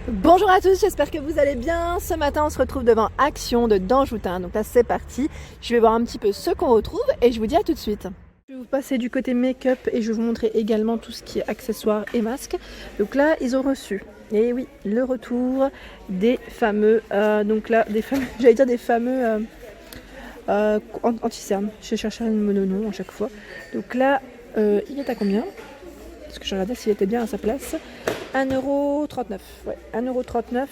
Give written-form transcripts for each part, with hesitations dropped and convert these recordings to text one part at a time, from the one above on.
Bonjour à tous, j'espère que vous allez bien. Ce matin, on se retrouve devant Action de Danjoutin. Donc là, c'est parti. Je vais voir un petit peu ce qu'on retrouve et je vous dis à tout de suite. Je vais vous passer du côté make-up et je vais vous montrer également tout ce qui est accessoires et masques. Donc là, ils ont reçu, et oui, le retour des fameux, j'allais dire des fameux anti-cernes. Je cherchais le mononom à chaque fois. Donc là, il est à combien? Parce que je regardais s'il était bien à sa place. 1,39€. Ouais, 1,39€.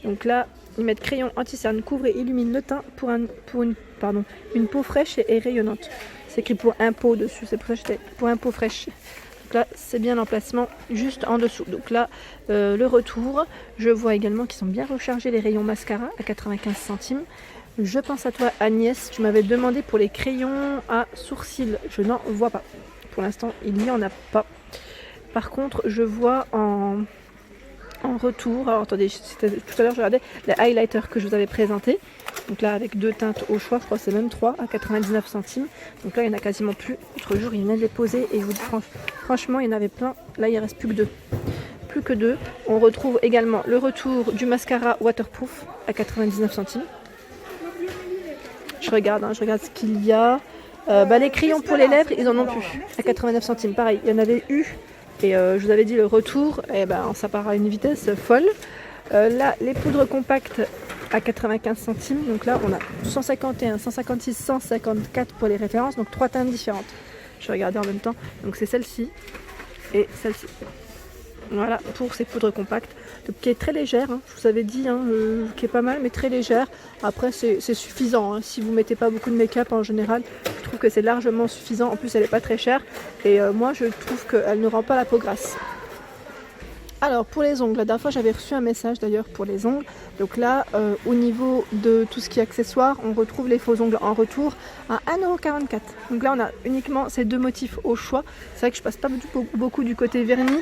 Donc là, ils mettent crayon anti-cerne, couvre et illumine le teint pour une peau fraîche et rayonnante. C'est écrit pour un pot dessus, c'est pour ça que j'étais pour un pot fraîche. Donc là, c'est bien l'emplacement juste en dessous. Donc là, le retour. Je vois également qu'ils sont bien rechargés les rayons mascara à 95 centimes. Je pense à toi Agnès, tu m'avais demandé pour les crayons à sourcils. Je n'en vois pas. Pour l'instant, il n'y en a pas. Par contre, je vois en retour, alors attendez, tout à l'heure je regardais les highlighters que je vous avais présentés. Donc là avec deux teintes au choix, je crois que c'est même 3 à 99 centimes. Donc là il n'y en a quasiment plus. L'autre jour il venait de les poser et je vous dis franchement il y en avait plein. Là il ne reste plus que deux. Plus que deux. On retrouve également le retour du mascara waterproof à 99 centimes. Je regarde ce qu'il y a. Les crayons pour les lèvres, ils en ont plus à 89 centimes. Pareil, il y en avait eu. Et je vous avais dit le retour, ça part à une vitesse folle. Là, les poudres compactes à 95 centimes. Donc là, on a 151, 156, 154 pour les références. Donc 3 teintes différentes. Je vais regarder en même temps. Donc c'est celle-ci et celle-ci. Voilà pour ces poudres compactes. Donc, qui est très légère, hein, je vous avais dit, qui est pas mal, mais très légère. Après, c'est suffisant. Hein, si vous ne mettez pas beaucoup de make-up en général, je trouve que c'est largement suffisant. En plus, elle n'est pas très chère. Et moi, je trouve qu'elle ne rend pas la peau grasse. Alors, pour les ongles, la dernière fois, j'avais reçu un message d'ailleurs pour les ongles. Donc là, au niveau de tout ce qui est accessoires, on retrouve les faux ongles en retour à 1,44€. Donc là, on a uniquement ces deux motifs au choix. C'est vrai que je passe pas beaucoup du côté vernis.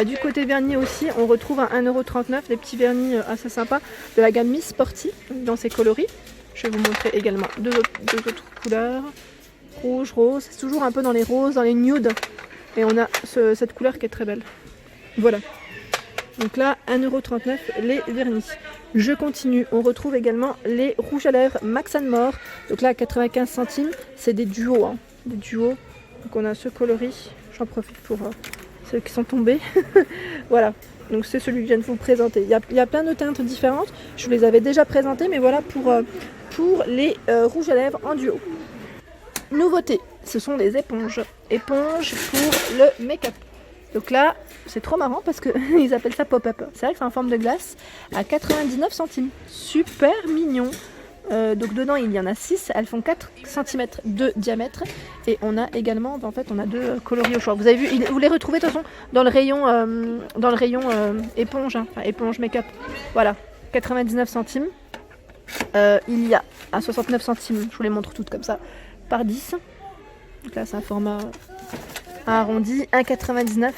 Du côté vernis aussi, on retrouve à 1,39€, des petits vernis assez sympas de la gamme Miss Sporty dans ces coloris. Je vais vous montrer également deux autres couleurs. Rouge, rose, c'est toujours un peu dans les roses, dans les nudes. Et on a cette couleur qui est très belle. Voilà. Donc là, 1,39€ les vernis. Je continue. On retrouve également les rouges à lèvres Max & More. Donc là, à 95 centimes, c'est des duos. Hein. Des duos. Donc on a ce coloris. J'en profite pour ceux qui sont tombés. Voilà. Donc c'est celui que je viens de vous présenter. Il y a plein de teintes différentes. Je vous les avais déjà présentées, mais voilà pour les rouges à lèvres en duo. Nouveauté, ce sont des éponges. Éponges pour le make-up. Donc là, c'est trop marrant parce qu'ils appellent ça pop-up. C'est vrai que c'est en forme de glace à 99 centimes. Super mignon. Donc dedans, il y en a 6. Elles font 4 cm de diamètre. Et on a également, on a deux coloris au choix. Vous avez vu, vous les retrouvez de toute façon dans le rayon éponge, hein, enfin, éponge make-up. Voilà, 99 centimes. Il y a à 69 centimes, je vous les montre toutes comme ça, par 10. Donc là, c'est un format arrondi, 1,99€.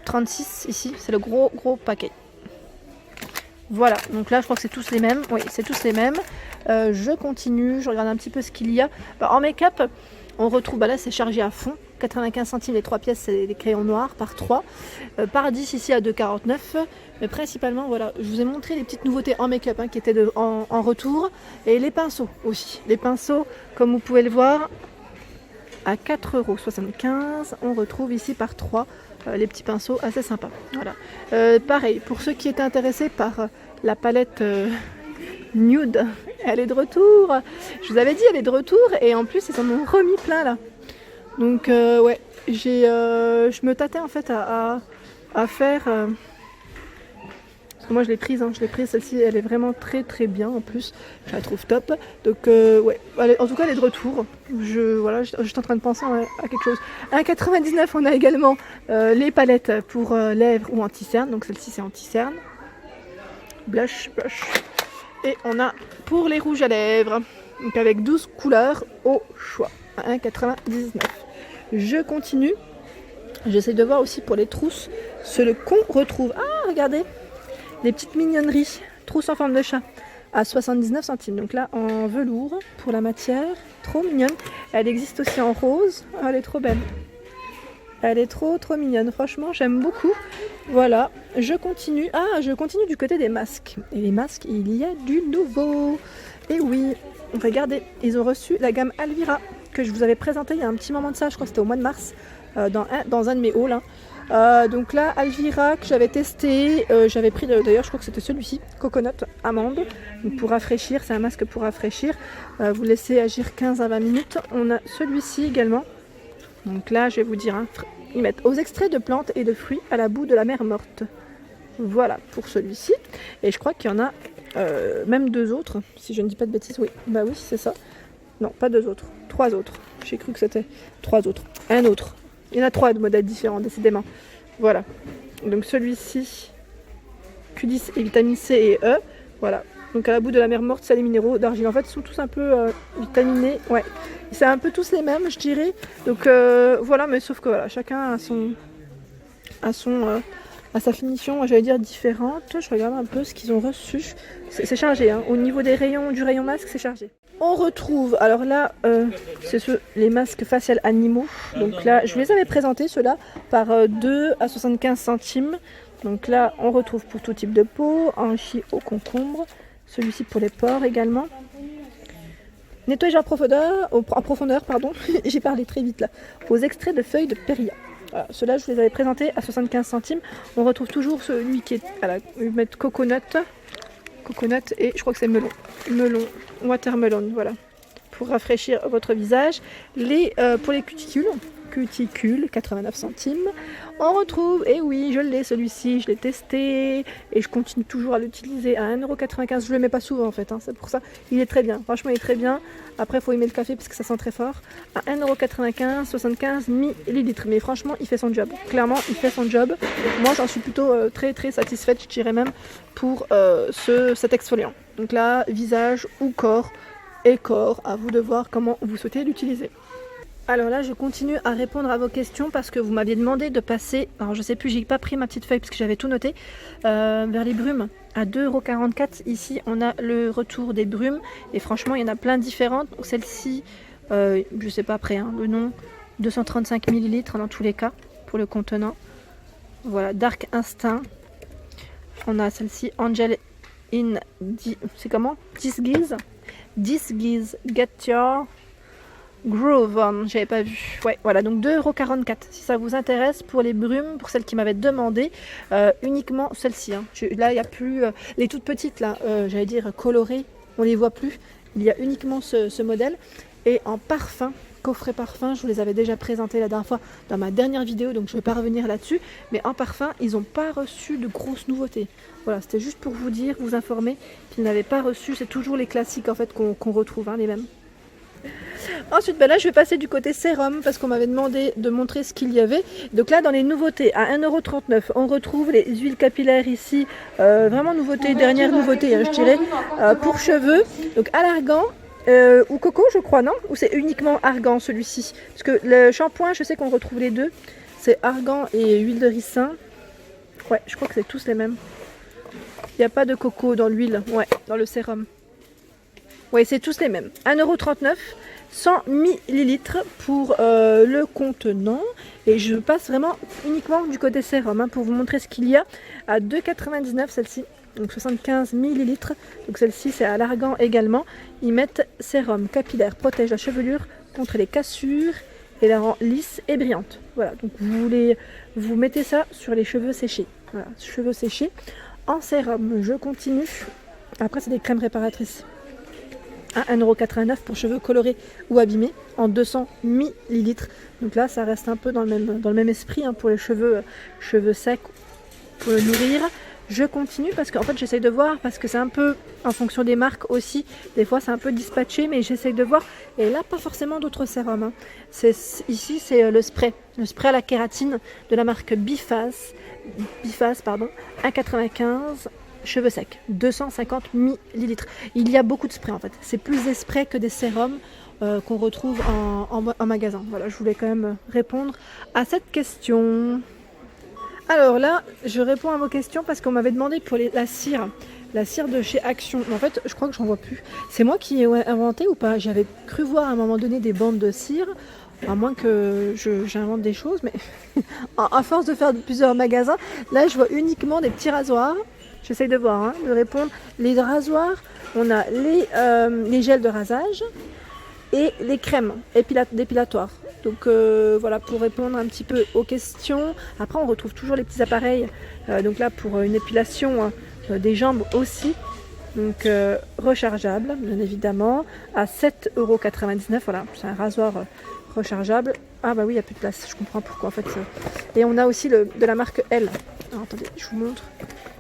36 ici, c'est le gros paquet. Voilà, donc là je crois que c'est tous les mêmes. Oui, c'est tous les mêmes. Je continue, je regarde un petit peu ce qu'il y a. En make-up, on retrouve, là c'est chargé à fond. 95 centimes les 3 pièces, c'est des crayons noirs par 3. Par 10 ici à 2,49€. Mais principalement, voilà, je vous ai montré les petites nouveautés en make-up qui étaient en retour. Et les pinceaux aussi. Les pinceaux, comme vous pouvez le voir, à 4,75€. On retrouve ici par 3 les petits pinceaux assez sympas. Voilà. Pareil, pour ceux qui étaient intéressés par la palette nude, elle est de retour. Je vous avais dit, elle est de retour et en plus, ils en ont remis plein là. Donc ouais, je me tâtais en fait à faire... Parce que moi je l'ai prise, celle-ci elle est vraiment très très bien en plus, je la trouve top. Donc ouais, en tout cas elle est de retour. J'étais en train de penser à quelque chose. À 1,99€ on a également les palettes pour lèvres ou anti-cerne, donc celle-ci c'est anti-cerne. Blush. Et on a pour les rouges à lèvres, donc avec 12 couleurs au choix, à 1,99€. Je continue, j'essaie de voir aussi pour les trousses ce qu'on retrouve. Ah regardez, des petites mignonneries, trousses en forme de chat, à 79 centimes. Donc là, en velours, pour la matière, trop mignonne. Elle existe aussi en rose, elle est trop belle. Elle est trop mignonne, franchement j'aime beaucoup. Voilà, je continue. Ah, je continue du côté des masques. Et les masques, il y a du nouveau. Et oui, regardez, ils ont reçu la gamme Alvira que je vous avais présentée il y a un petit moment de ça, je crois que c'était au mois de mars, dans un de mes hauls. Donc là, Alvira que j'avais testé, j'avais pris d'ailleurs, je crois que c'était celui-ci, coconut amande, donc pour rafraîchir, c'est un masque pour rafraîchir. Vous laissez agir 15 à 20 minutes. On a celui-ci également. Donc là, je vais vous dire, ils mettent aux extraits de plantes et de fruits à la boue de la mer morte. Voilà pour celui-ci. Et je crois qu'il y en a même 2 autres, si je ne dis pas de bêtises. Oui, bah oui, c'est ça. Non, pas 2 autres, 3 autres. J'ai cru que c'était 3 autres. Un autre. Il y en a 3 de modèles différents, décidément. Voilà. Donc celui-ci, Q10 et vitamine C et E. Voilà. Donc à la boue de la mer morte, sels et minéraux d'argile. En fait, ils sont tous un peu vitaminés. Ouais. C'est un peu tous les mêmes, je dirais. Donc voilà, mais sauf que voilà, chacun a sa finition, j'allais dire, différente. Je regarde un peu ce qu'ils ont reçu. C'est chargé, hein. Au niveau des rayons, du rayon masque, c'est chargé. On retrouve, alors là, c'est les masques faciales animaux. Donc là, je vous les avais présentés, ceux-là, par 2 à 75 centimes. Donc là, on retrouve pour tout type de peau, enrichi au concombre. Celui-ci pour les pores également. Nettoyage en profondeur, pardon. J'ai parlé très vite là. Aux extraits de feuilles de périlla. Voilà, ceux-là, je vous les avais présentés à 75 centimes. On retrouve toujours celui qui est à la mettre coconut et je crois que c'est melon, watermelon, voilà, pour rafraîchir votre visage. Pour les cuticules 89 centimes. On retrouve, et oui, je l'ai celui-ci, je l'ai testé et je continue toujours à l'utiliser à 1,95 €. Je le mets pas souvent en fait, hein, c'est pour ça. Il est très bien, franchement il est très bien. Après il faut aimer le café parce que ça sent très fort. À 1,95 €, 75 millilitres. Mais franchement il fait son job, clairement il fait son job. Moi j'en suis plutôt très satisfaite, je dirais même, pour cet exfoliant. Donc là, visage ou corps, à vous de voir comment vous souhaitez l'utiliser. Alors là, je continue à répondre à vos questions parce que vous m'aviez demandé de passer, alors je sais plus, j'ai pas pris ma petite feuille parce que j'avais tout noté, vers les brumes à 2,44 €. Ici, on a le retour des brumes et franchement, il y en a plein différentes. Donc celle-ci, je sais pas après, hein, le nom, 235 millilitres dans tous les cas pour le contenant. Voilà, Dark Instinct. On a celle-ci, Angel in, c'est comment? Disguise, Get Your Groove, j'avais pas vu. Ouais, voilà, donc 2,44 € si ça vous intéresse pour les brumes, pour celles qui m'avaient demandé, uniquement celle-ci. Hein. Là, il n'y a plus les toutes petites, là, j'allais dire colorées, on les voit plus. Il y a uniquement ce modèle. Et en parfum, coffret parfum, je vous les avais déjà présentés la dernière fois dans ma dernière vidéo, donc je ne vais pas revenir là-dessus. Mais en parfum, ils n'ont pas reçu de grosses nouveautés. Voilà, c'était juste pour vous dire, vous informer qu'ils n'avaient pas reçu. C'est toujours les classiques en fait qu'on retrouve, hein, les mêmes. Ensuite, là je vais passer du côté sérum parce qu'on m'avait demandé de montrer ce qu'il y avait. Donc là, dans les nouveautés, à 1,39 €, on retrouve les huiles capillaires ici. Vraiment nouveauté, dernière nouveauté, hein, je dirais, pour cheveux. Donc à l'argan ou coco, je crois, non? Ou c'est uniquement argan celui-ci? Parce que le shampoing, je sais qu'on retrouve les deux. C'est argan et huile de ricin. Ouais, je crois que c'est tous les mêmes. Il n'y a pas de coco dans l'huile, ouais, dans le sérum. Oui, c'est tous les mêmes. 1,39 €, 100 millilitres pour le contenant. Et je passe vraiment uniquement du côté sérum, hein, pour vous montrer ce qu'il y a. À 2,99 € celle-ci. Donc 75 millilitres. Donc celle-ci, c'est à l'argan également. Ils mettent sérum capillaire, protège la chevelure contre les cassures et la rend lisse et brillante. Voilà, donc vous mettez ça sur les cheveux séchés. Voilà, cheveux séchés en sérum. Je continue. Après, c'est des crèmes réparatrices. À 1,89 € pour cheveux colorés ou abîmés en 200 millilitres. Donc là, ça reste un peu dans le même esprit, hein, pour les cheveux secs, pour le nourrir. Je continue parce qu'en fait, j'essaye de voir, parce que c'est un peu en fonction des marques aussi. Des fois, c'est un peu dispatché, mais j'essaye de voir. Et là, pas forcément d'autres sérums, hein. Ici, c'est le spray à la kératine de la marque Biphase, 1,95 €. Cheveux secs, 250 millilitres. Il y a beaucoup de sprays en fait. C'est plus des sprays que des sérums qu'on retrouve en magasin. Voilà, je voulais quand même répondre à cette question. Alors là, je réponds à vos questions parce qu'on m'avait demandé pour la cire de chez Action. En fait, je crois que j'en vois plus. C'est moi qui ai inventé ou pas? J'avais cru voir à un moment donné des bandes de cire. À moins que j'invente des choses, mais à force de faire plusieurs magasins, là je vois uniquement des petits rasoirs. J'essaye de voir, de répondre. Les rasoirs, on a les gels de rasage et les crèmes dépilatoires. Donc voilà, pour répondre un petit peu aux questions. Après, on retrouve toujours les petits appareils. Donc là, pour une épilation des jambes aussi. Donc rechargeable, bien évidemment, à 7,99 €. Voilà, c'est un rasoir rechargeable. Ah bah oui, il n'y a plus de place, je comprends pourquoi en fait. Et on a aussi de la marque L. Alors, attendez, je vous montre.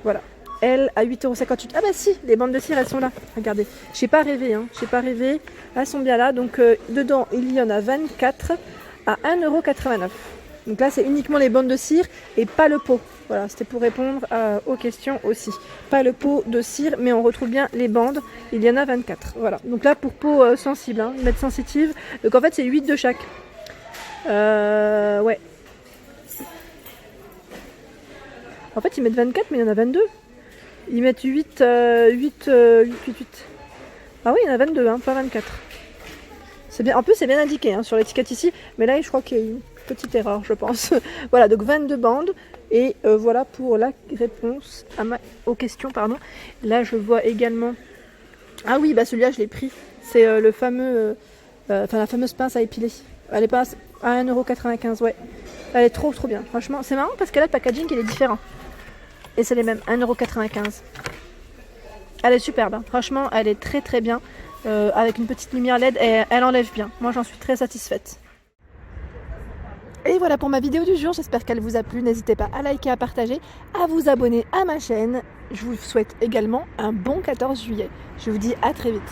Voilà, L à 8,58 €. Ah bah si, les bandes de cire, elles sont là. Regardez, j'ai pas rêvé, j'ai pas rêvé. Elles sont bien là. Donc dedans, il y en a 24 à 1,89 €. Donc là, c'est uniquement les bandes de cire et pas le pot. Voilà, c'était pour répondre aux questions aussi. Pas le pot de cire, mais on retrouve bien les bandes. Il y en a 24. Voilà. Donc là, pour peau sensible, ils mettent sensitive. Donc en fait, c'est 8 de chaque. Ouais. En fait, ils mettent 24, mais il y en a 22. Ils mettent 8. Ah oui, il y en a 22, pas 24. C'est bien. En plus, c'est bien indiqué sur l'étiquette ici. Mais là, je crois qu'il y a une petite erreur, je pense. Voilà, donc 22 bandes. Et voilà pour la réponse aux questions. Pardon. Là, je vois également... Ah oui, bah celui-là, je l'ai pris. C'est le fameux... la fameuse pince à épiler. Elle est pas à 1,95 €, ouais. Elle est trop bien. Franchement, c'est marrant parce que là, le packaging, il est différent. Et c'est les mêmes, 1,95 €. Elle est superbe. Franchement, elle est très bien. Avec une petite lumière LED, et elle enlève bien. Moi, j'en suis très satisfaite. Et voilà pour ma vidéo du jour, j'espère qu'elle vous a plu. N'hésitez pas à liker, à partager, à vous abonner à ma chaîne. Je vous souhaite également un bon 14 juillet. Je vous dis à très vite.